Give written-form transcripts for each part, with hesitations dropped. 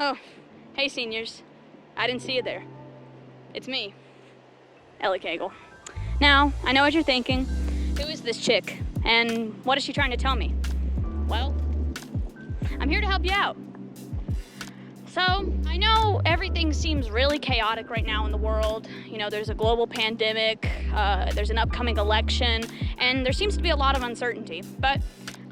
Oh, hey seniors. I didn't see you there. It's me, Ellie Cagle. Now, I know what you're thinking. Who is this chick? And what is she trying to tell me? Well, I'm here to help you out. So, I know everything seems really chaotic right now in the world. You know, there's a global pandemic, there's an upcoming election, and there seems to be a lot of uncertainty. But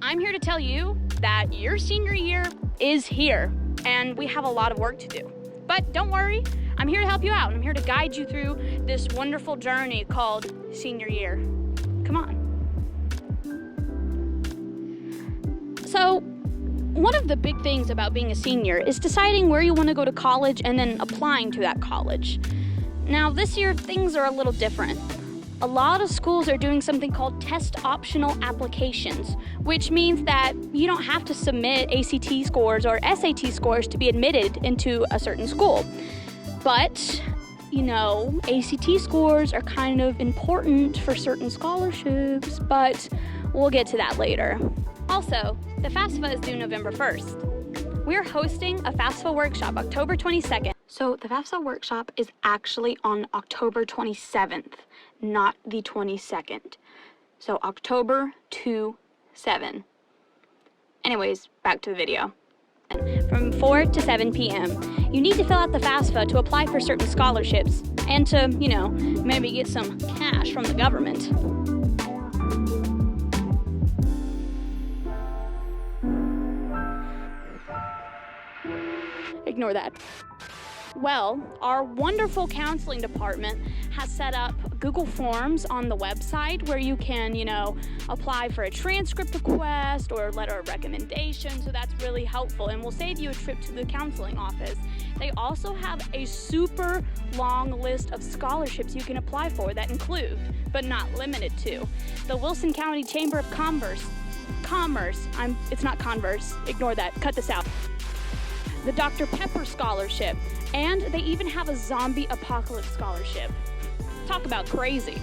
I'm here to tell you that your senior year is here, and we have a lot of work to do. But don't worry, I'm here to help you out, and I'm here to guide you through this wonderful journey called senior year. Come on. So, one of the big things about being a senior is deciding where you want to go to college and then applying to that college. Now, this year, things are a little different. A lot of schools are doing something called test optional applications, which means that you don't have to submit ACT scores or SAT scores to be admitted into a certain school. But, you know, ACT scores are kind of important for certain scholarships, but we'll get to that later. Also, the FAFSA is due November 1st. We're hosting a FAFSA Workshop October 22nd. So the FAFSA Workshop is actually on October 27th, not the 22nd. So October 2/7. Anyways, back to the video. From 4 to 7 p.m., you need to fill out the FAFSA to apply for certain scholarships and to, you know, maybe get some cash from the government. Ignore that. Well, our wonderful counseling department has set up Google Forms on the website where you can, you know, apply for a transcript request or a letter of recommendation, so that's really helpful and will save you a trip to the counseling office. They also have a super long list of scholarships you can apply for that include, but not limited to, the Wilson County Chamber of Commerce, it's not Converse, ignore that, cut this out. The Dr. Pepper Scholarship, and they even have a Zombie Apocalypse Scholarship. Talk about crazy.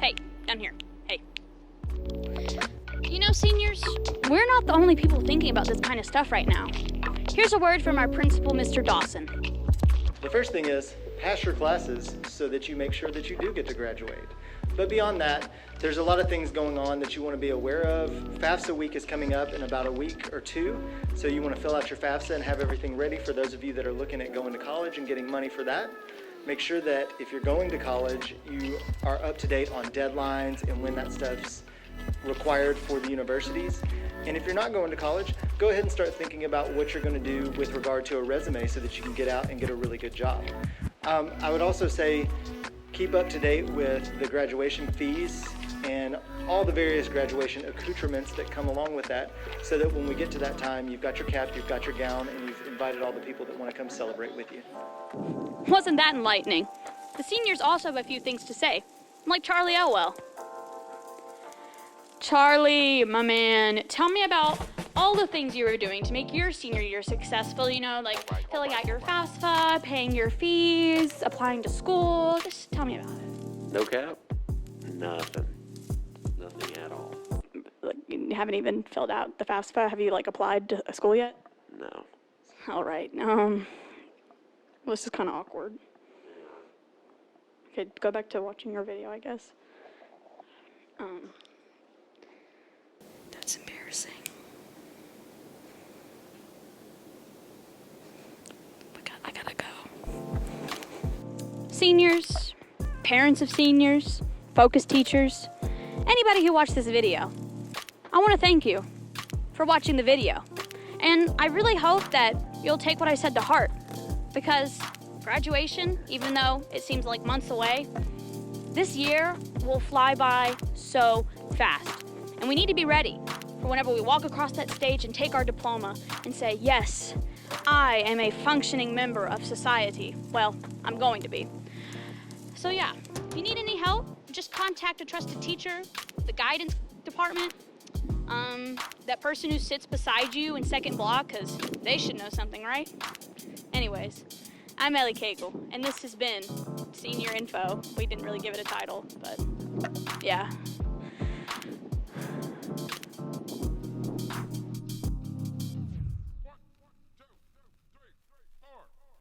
Hey, down here, hey. You know, seniors, we're not the only people thinking about this kind of stuff right now. Here's a word from our principal, Mr. Dawson. The first thing is, pass your classes so that you make sure that you do get to graduate. But beyond that, there's a lot of things going on that you want to be aware of. FAFSA week is coming up in about a week or two, so you want to fill out your FAFSA and have everything ready for those of you that are looking at going to college and getting money for that. Make sure that if you're going to college, you are up to date on deadlines and when that stuff's required for the universities. And if you're not going to college, go ahead and start thinking about what you're going to do with regard to a resume so that you can get out and get a really good job. I would also say keep up to date with the graduation fees and all the various graduation accoutrements that come along with that, so that when we get to that time, you've got your cap, you've got your gown, and you've invited all the people that want to come celebrate with you. Wasn't that enlightening? The seniors also have a few things to say, like Charlie Elwell. Charlie, my man, tell me about all the things you were doing to make your senior year successful, you know, like filling out your FAFSA, paying your fees, applying to school. Just tell me about it. No cap? Nothing. Nothing at all. Like, you haven't even filled out the FAFSA? Have you, like, applied to a school yet? No. All right. Well, this is kind of awkward. Okay, go back to watching your video, I guess. That's embarrassing. I gotta go. Seniors, parents of seniors, focus teachers, anybody who watched this video, I want to thank you for watching the video. And I really hope that you'll take what I said to heart, because graduation, even though it seems like months away, this year will fly by so fast. And we need to be ready for whenever we walk across that stage and take our diploma and say, yes, I am a functioning member of society. Well, I'm going to be. So yeah, if you need any help, just contact a trusted teacher, the guidance department, that person who sits beside you in second block, because they should know something, right? Anyways, I'm Ellie Cagle, and this has been Senior Info. We didn't really give it a title, but yeah.